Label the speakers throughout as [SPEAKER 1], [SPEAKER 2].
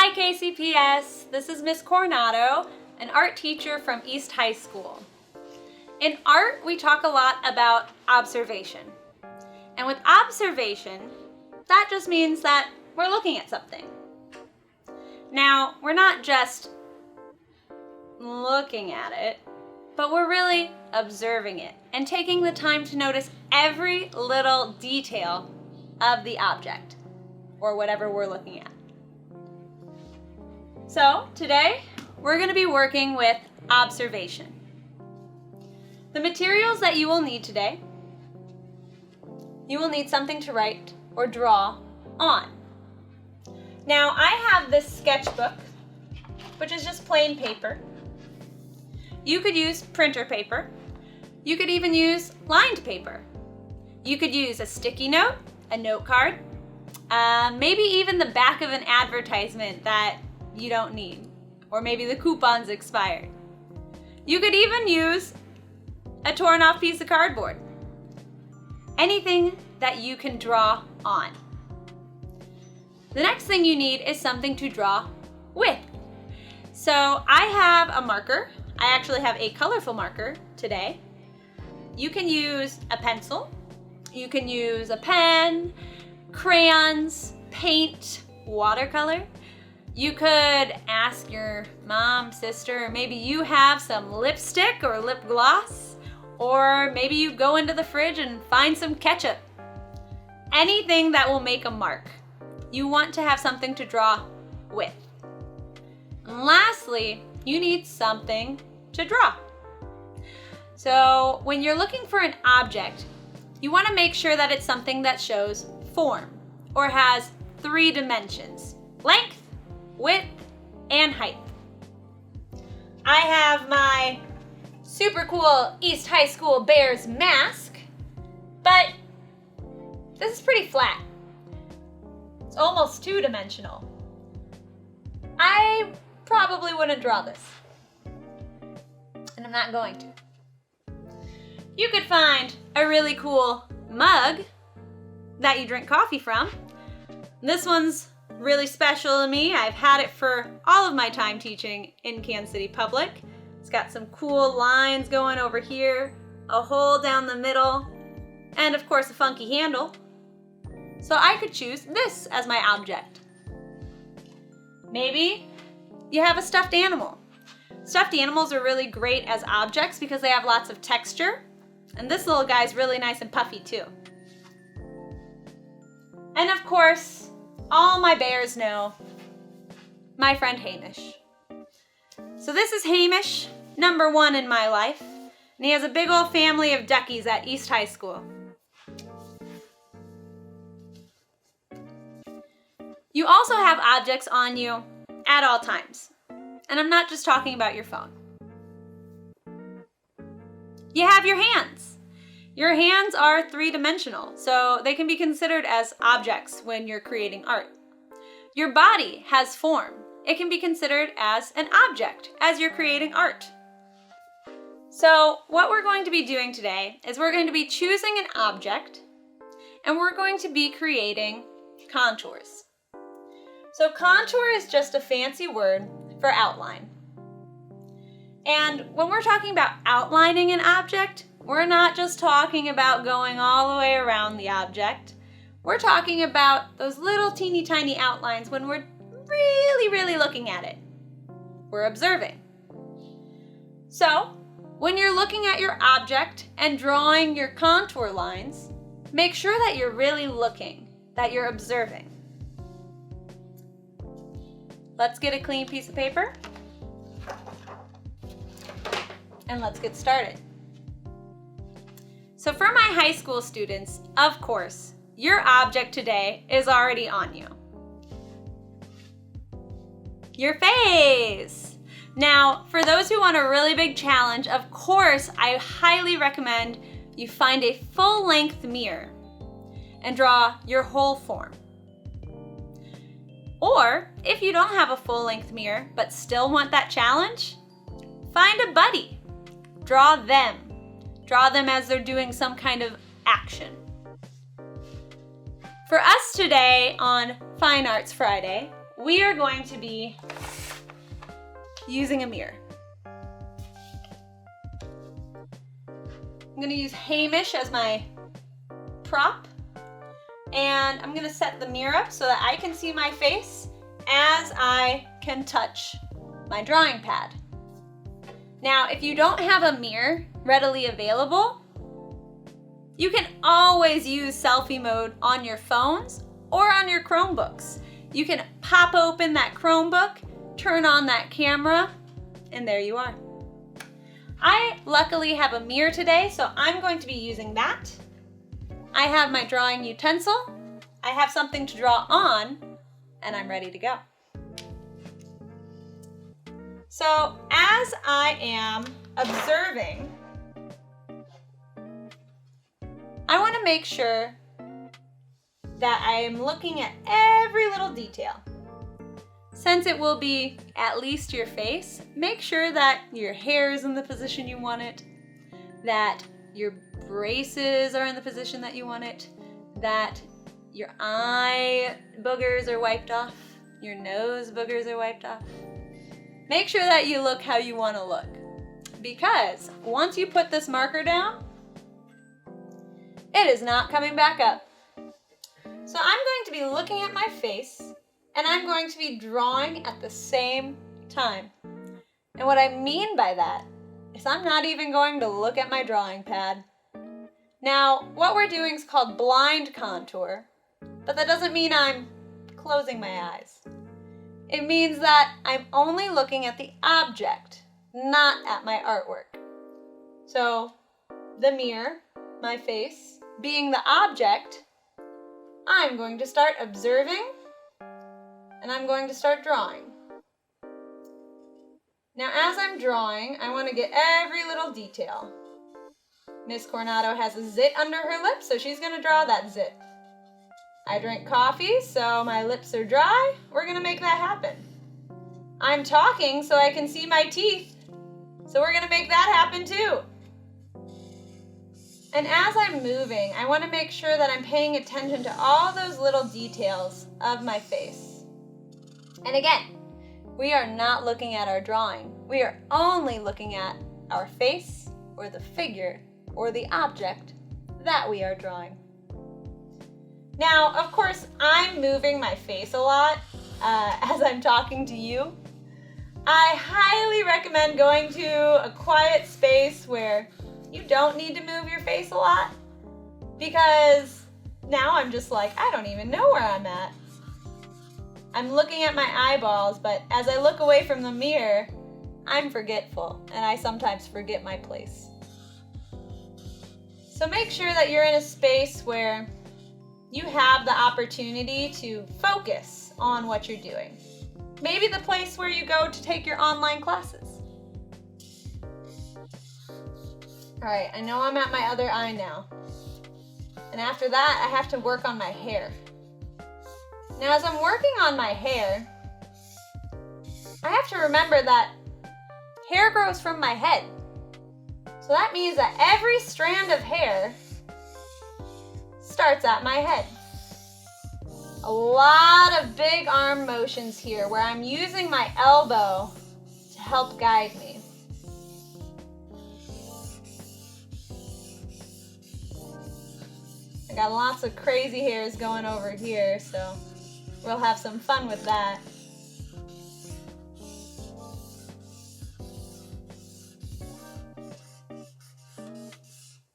[SPEAKER 1] Hi KCPS, this is Miss Coronado, an art teacher from East High School. In art, we talk a lot about observation. And with observation, that just means that we're looking at something. Now, we're not just looking at it, but we're really observing it and taking the time to notice every little detail of the object or whatever we're looking at. So today, we're going to be working with observation. The materials that you will need today, you will need something to write or draw on. Now, I have this sketchbook, which is just plain paper. You could use printer paper. You could even use lined paper. You could use a sticky note, a note card, maybe even the back of an advertisement that you don't need, or maybe the coupon's expired. You could even use a torn off piece of cardboard. Anything that you can draw on. The next thing you need is something to draw with. So I have a marker. I actually have a colorful marker today. You can use a pencil. You can use a pen, crayons, paint, watercolor. You could ask your mom, sister, or maybe you have some lipstick or lip gloss, or maybe you go into the fridge and find some ketchup. Anything that will make a mark. You want to have something to draw with. And lastly, you need something to draw. So when you're looking for an object, you want to make sure that it's something that shows form or has 3 dimensions: length, width, and height. I have my super cool East High School Bears mask, but this is pretty flat. It's almost 2-dimensional. I probably wouldn't draw this, and I'm not going to. You could find a really cool mug that you drink coffee from. This one's really special to me. I've had it for all of my time teaching in Kansas City Public. It's got some cool lines going over here, a hole down the middle, and of course a funky handle. So I could choose this as my object. Maybe you have a stuffed animal. Stuffed animals are really great as objects because they have lots of texture, and this little guy's really nice and puffy too. And of course, all my bears know my friend Hamish. So this is Hamish, number 1 in my life, and he has a big old family of duckies at East High School. You also have objects on you at all times, and I'm not just talking about your phone. You have your hands. Your hands are 3-dimensional, so they can be considered as objects when you're creating art. Your body has form. It can be considered as an object as you're creating art. So what we're going to be doing today is we're going to be choosing an object, and we're going to be creating contours. So contour is just a fancy word for outline. And when we're talking about outlining an object, we're not just talking about going all the way around the object. We're talking about those little teeny tiny outlines when we're really looking at it. We're observing. So, when you're looking at your object and drawing your contour lines, make sure that you're really looking, that you're observing. Let's get a clean piece of paper and let's get started. So for my high school students, of course, your object today is already on you. Your face. Now, for those who want a really big challenge, of course, I highly recommend you find a full-length mirror and draw your whole form. Or, if you don't have a full-length mirror but still want that challenge, find a buddy. Draw them. Draw them as they're doing some kind of action. For us today on Fine Arts Friday, we are going to be using a mirror. I'm going to use Hamish as my prop, and I'm going to set the mirror up so that I can see my face as I can touch my drawing pad. Now, if you don't have a mirror readily available, you can always use selfie mode on your phones or on your Chromebooks. You can pop open that Chromebook, turn on that camera, and there you are. I luckily have a mirror today, so I'm going to be using that. I have my drawing utensil, I have something to draw on, and I'm ready to go. So as I am observing, I want to make sure that I am looking at every little detail. Since it will be at least your face, make sure that your hair is in the position you want it, that your braces are in the position that you want it, that your eye boogers are wiped off, your nose boogers are wiped off. Make sure that you look how you want to look, because once you put this marker down, it is not coming back up. So I'm going to be looking at my face, and I'm going to be drawing at the same time. And what I mean by that is I'm not even going to look at my drawing pad. Now, what we're doing is called blind contour, but that doesn't mean I'm closing my eyes. It means that I'm only looking at the object, not at my artwork. So, the mirror, my face, being the object, I'm going to start observing, and I'm going to start drawing. Now, as I'm drawing, I want to get every little detail. Miss Coronado has a zit under her lip, so she's going to draw that zit. I drink coffee, so my lips are dry. We're going to make that happen. I'm talking so I can see my teeth, so we're going to make that happen too. And as I'm moving, I want to make sure that I'm paying attention to all those little details of my face. And again, we are not looking at our drawing. We are only looking at our face or the figure or the object that we are drawing. Now, of course, I'm moving my face a lot as I'm talking to you. I highly recommend going to a quiet space where you don't need to move your face a lot, because now I'm just like, I don't even know where I'm at. I'm looking at my eyeballs, but as I look away from the mirror, I'm forgetful, and I sometimes forget my place. So make sure that you're in a space where you have the opportunity to focus on what you're doing. Maybe the place where you go to take your online classes. All right, I know I'm at my other eye now. And after that, I have to work on my hair. Now, as I'm working on my hair, I have to remember that hair grows from my head. So that means that every strand of hair starts at my head. A lot of big arm motions here where I'm using my elbow to help guide me. I got lots of crazy hairs going over here, so we'll have some fun with that.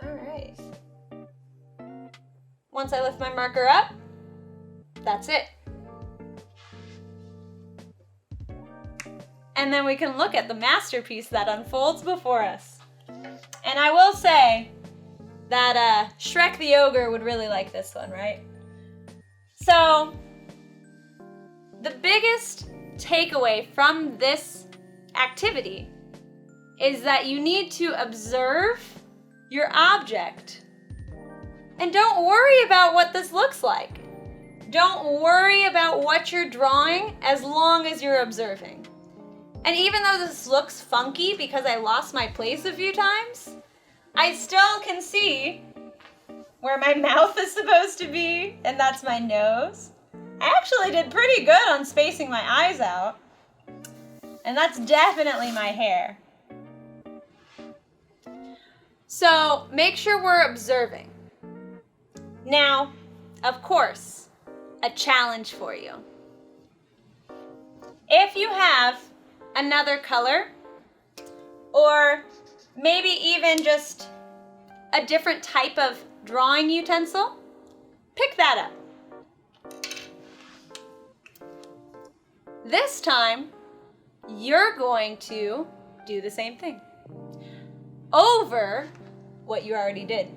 [SPEAKER 1] All right. Once I lift my marker up, that's it. And then we can look at the masterpiece that unfolds before us. And I will say that Shrek the Ogre would really like this one, right? So, the biggest takeaway from this activity is that you need to observe your object. And don't worry about what this looks like. Don't worry about what you're drawing as long as you're observing. And even though this looks funky because I lost my place a few times, I still can see where my mouth is supposed to be, and that's my nose. I actually did pretty good on spacing my eyes out. And that's definitely my hair. So make sure we're observing. Now, of course, a challenge for you. If you have another color, or maybe even just a different type of drawing utensil, pick that up. This time, you're going to do the same thing over what you already did.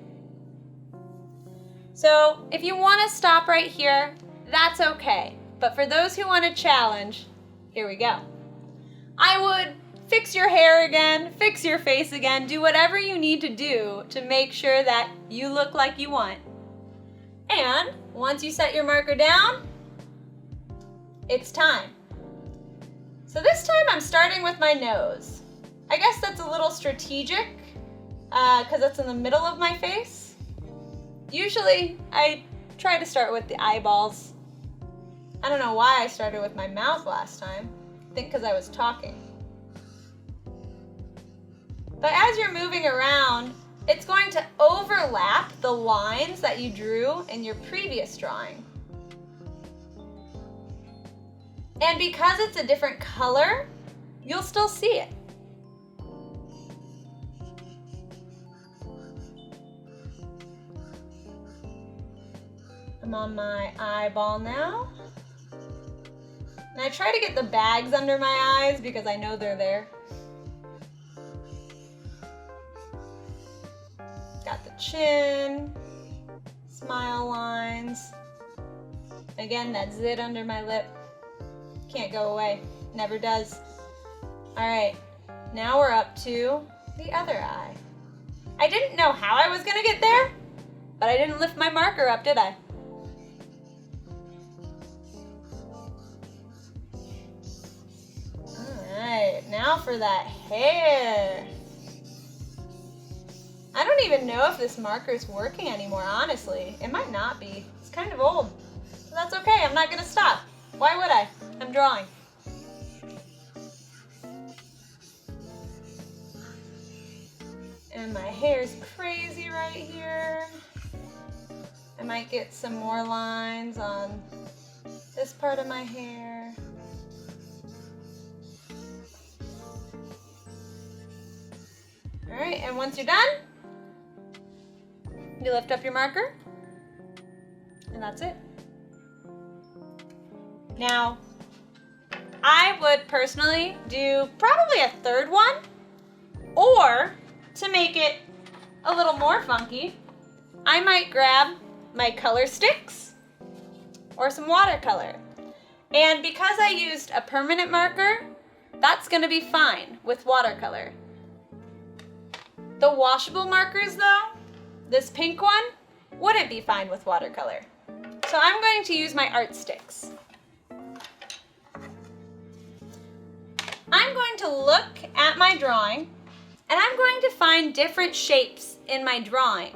[SPEAKER 1] So if you want to stop right here, that's okay. But for those who want a challenge, here we go. I would fix your hair again, fix your face again, do whatever you need to do to make sure that you look like you want. And once you set your marker down, it's time. So this time I'm starting with my nose. I guess that's a little strategic because it's in the middle of my face. Usually I try to start with the eyeballs. I don't know why I started with my mouth last time. I think because I was talking. But as you're moving around, it's going to overlap the lines that you drew in your previous drawing. And because it's a different color, you'll still see it. I'm on my eyeball now. And I try to get the bags under my eyes because I know they're there. Got the chin, smile lines. Again, that zit under my lip. Can't go away, never does. All right, now we're up to the other eye. I didn't know how I was gonna get there, but I didn't lift my marker up, did I? All right, now for that hair. I don't even know if this marker is working anymore, honestly. It might not be. It's kind of old. But that's okay, I'm not gonna stop. Why would I? I'm drawing. And my hair's crazy right here. I might get some more lines on this part of my hair. All right, and once you're done, you lift up your marker, and that's it. Now, I would personally do probably a third one, or to make it a little more funky, I might grab my color sticks or some watercolor. And because I used a permanent marker, that's gonna be fine with watercolor. The washable markers though, this pink one, wouldn't be fine with watercolor. So I'm going to use my art sticks. I'm going to look at my drawing and I'm going to find different shapes in my drawing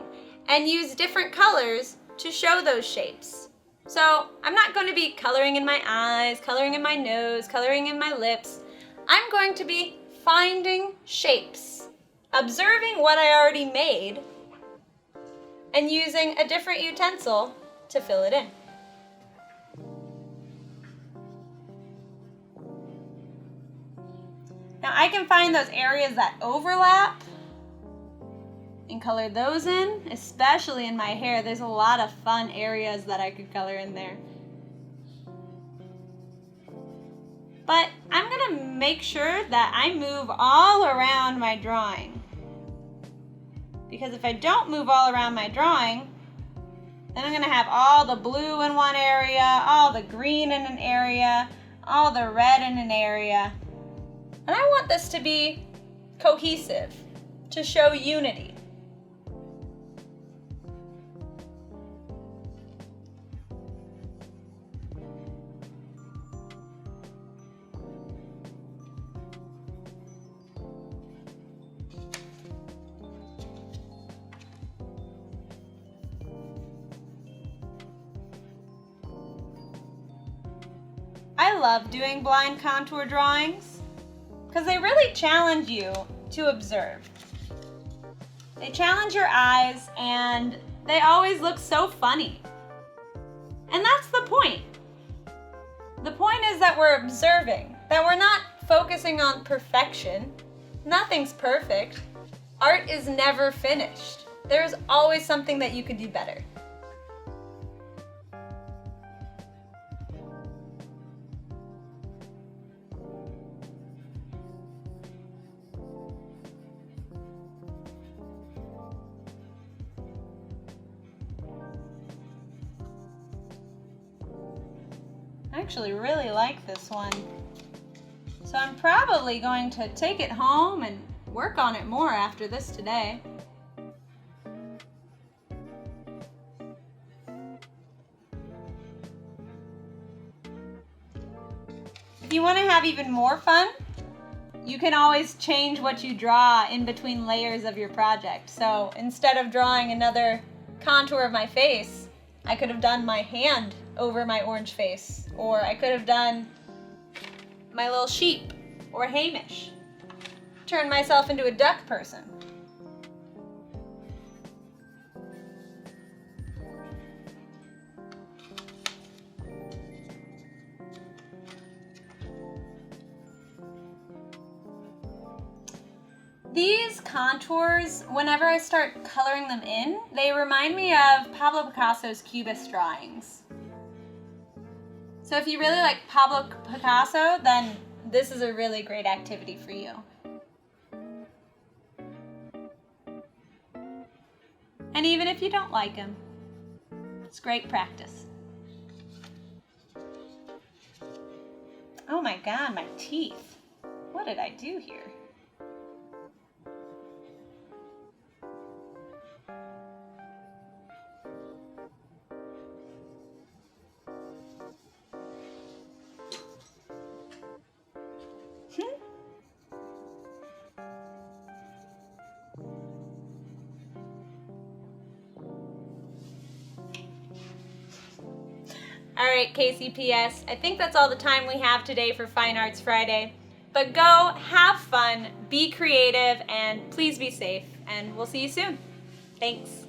[SPEAKER 1] and use different colors to show those shapes. So I'm not going to be coloring in my eyes, coloring in my nose, coloring in my lips. I'm going to be finding shapes, observing what I already made, and using a different utensil to fill it in. Now I can find those areas that overlap and color those in, especially in my hair. There's a lot of fun areas that I could color in there. But I'm gonna make sure that I move all around my drawing. Because if I don't move all around my drawing, then I'm gonna have all the blue in one area, all the green in an area, all the red in an area. And I want this to be cohesive, to show unity. love doing blind contour drawings because they really challenge you to observe. They challenge your eyes and they always look so funny. And that's the point. The point is that we're observing, that we're not focusing on perfection. Nothing's perfect. Art is never finished. There's always something that you could do better. I actually really like this one. So I'm probably going to take it home and work on it more after this today. If you want to have even more fun, you can always change what you draw in between layers of your project. So instead of drawing another contour of my face, I could have done my hand over my orange face, or I could have done my little sheep or Hamish. Turn myself into a duck person. These contours, whenever I start coloring them in, they remind me of Pablo Picasso's Cubist drawings. So if you really like Pablo Picasso, then this is a really great activity for you. And even if you don't like him, it's great practice. Oh my God, my teeth. What did I do here? All right, KCPS, I think that's all the time we have today for Fine Arts Friday. But go, have fun, be creative, and please be safe. And we'll see you soon. Thanks.